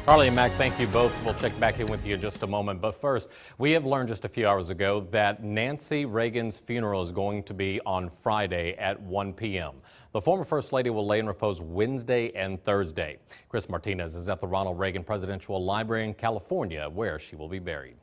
Harley and Mac, thank you both. We'll check back in with you in just a moment. But first, we have learned just a few hours ago that Nancy Reagan's funeral is going to be on Friday at 1 p.m. The former First Lady will lay in repose Wednesday and Thursday. Chris Martinez is at the Ronald Reagan Presidential Library in California, where she will be buried.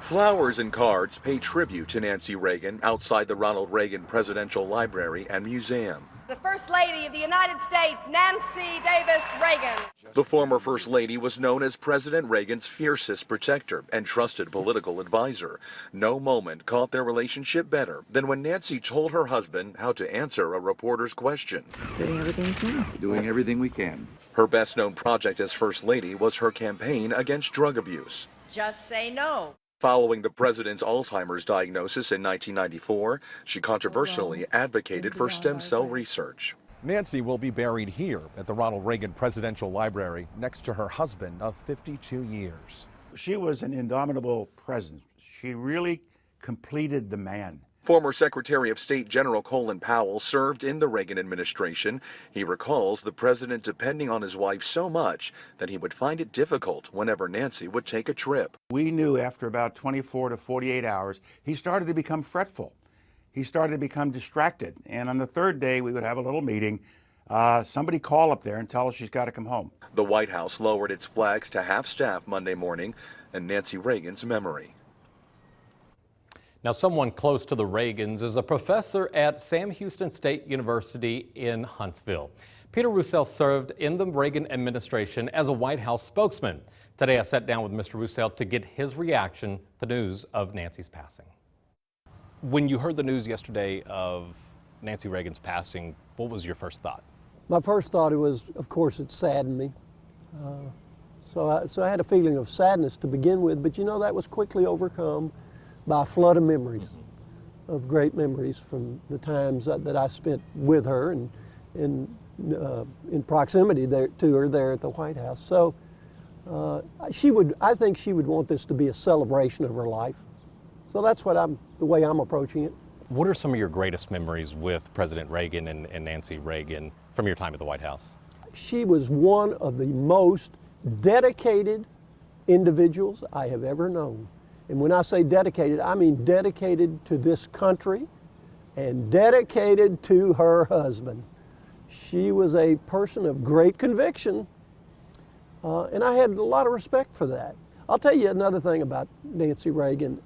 Flowers and cards pay tribute to Nancy Reagan outside the Ronald Reagan Presidential Library and Museum. The First Lady of the United States, Nancy Davis Reagan. The former First Lady was known as President Reagan's fiercest protector and trusted political advisor. No moment caught their relationship better than when Nancy told her husband how to answer a reporter's question. Doing everything we can. Doing everything we can. Her best-known project as First Lady was her campaign against drug abuse. Just say no. Following the president's Alzheimer's diagnosis in 1994, she controversially advocated for stem cell research. Nancy will be buried here at the Ronald Reagan Presidential Library next to her husband of 52 years. She was an indomitable presence. She really completed the man. Former Secretary of State General Colin Powell served in the Reagan administration. He recalls the president depending on his wife so much that he would find it difficult whenever Nancy would take a trip. We knew after about 24 to 48 hours, he started to become fretful. He started to become distracted. And on the third day, we would have a little meeting. Somebody call up there and tell us she's got to come home. The White House lowered its flags to half-staff Monday morning in Nancy Reagan's memory. Now, someone close to the Reagans is a professor at Sam Houston State University in Huntsville. Peter Roussel served in the Reagan administration as a White House spokesman. Today, I sat down with Mr. Roussel to get his reaction to the news of Nancy's passing. When you heard the news yesterday of Nancy Reagan's passing, what was your first thought? My first thought was, of course, it saddened me. So I had a feeling of sadness to begin with, but you know, that was quickly overcome by a flood of memories, of great memories from the times that I spent with her and in proximity to her there at the White House. So I think she would want this to be a celebration of her life. So that's the way I'm approaching it. What are some of your greatest memories with President Reagan and Nancy Reagan from your time at the White House? She was one of the most dedicated individuals I have ever known. And when I say dedicated, I mean dedicated to this country and dedicated to her husband. She was a person of great conviction, and I had a lot of respect for that. I'll tell you another thing about Nancy Reagan.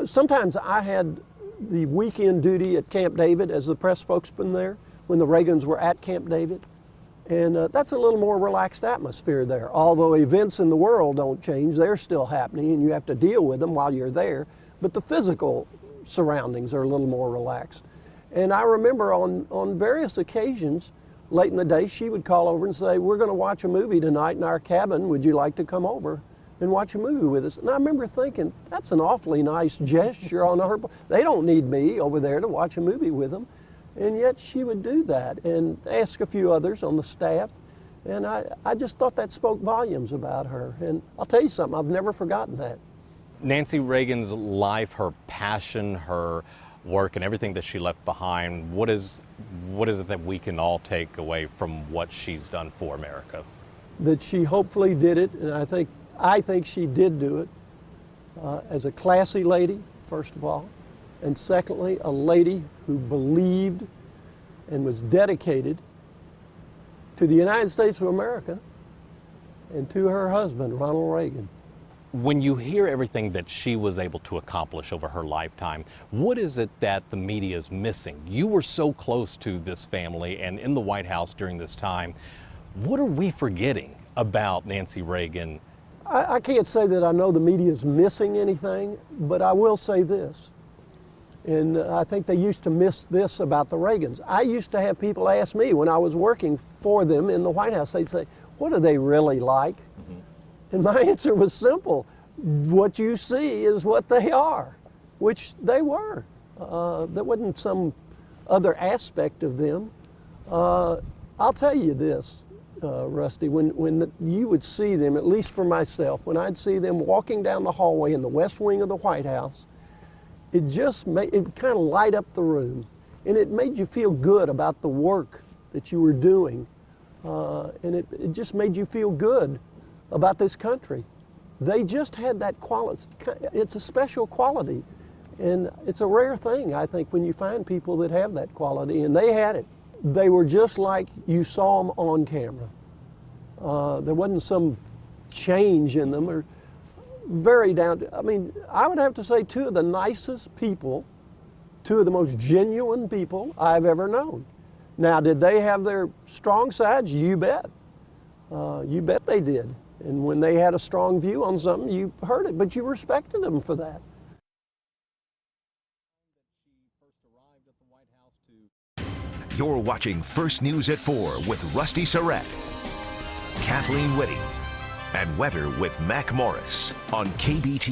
Sometimes I had the weekend duty at Camp David as the press spokesman there when the Reagans were at Camp David. And that's a little more relaxed atmosphere there. Although events in the world don't change, they're still happening and you have to deal with them while you're there. But the physical surroundings are a little more relaxed. And I remember on various occasions, late in the day, she would call over and say, "We're going to watch a movie tonight in our cabin. Would you like to come over and watch a movie with us?" And I remember thinking, that's an awfully nice gesture on her part. They don't need me over there to watch a movie with them. And yet she would do that and ask a few others on the staff. And I just thought that spoke volumes about her. And I'll tell you something, I've never forgotten that. Nancy Reagan's life, her passion, her work, and everything that she left behind, what is it that we can all take away from what she's done for America? That she hopefully did it, and I think she did do it as a classy lady, first of all. And secondly, a lady who believed and was dedicated to the United States of America and to her husband, Ronald Reagan. When you hear everything that she was able to accomplish over her lifetime, what is it that the media is missing? You were so close to this family and in the White House during this time. What are we forgetting about Nancy Reagan? I can't say that I know the media is missing anything, but I will say this. And I think they used to miss this about the Reagans. I used to have people ask me when I was working for them in the White House, they'd say, "What are they really like?" Mm-hmm. And my answer was simple. What you see is what they are, which they were. There wasn't some other aspect of them. I'll tell you this, Rusty, when you would see them, at least for myself, when I'd see them walking down the hallway in the West Wing of the White House, it kind of light up the room, and it made you feel good about the work that you were doing, and it just made you feel good about this country. They just had that quality. It's a special quality, and it's a rare thing, I think, when you find people that have that quality, and they had it. They were just like you saw them on camera. There wasn't some change in them, or very down to, I mean, I would have to say two of the nicest people, two of the most genuine people I've ever known. Now, did they have their strong sides? You bet. You bet they did. And when they had a strong view on something, you heard it, but you respected them for that. You're watching First News at 4 with Rusty Surratt, Kathleen Whitty, and Weather with Mac Morris on KBT.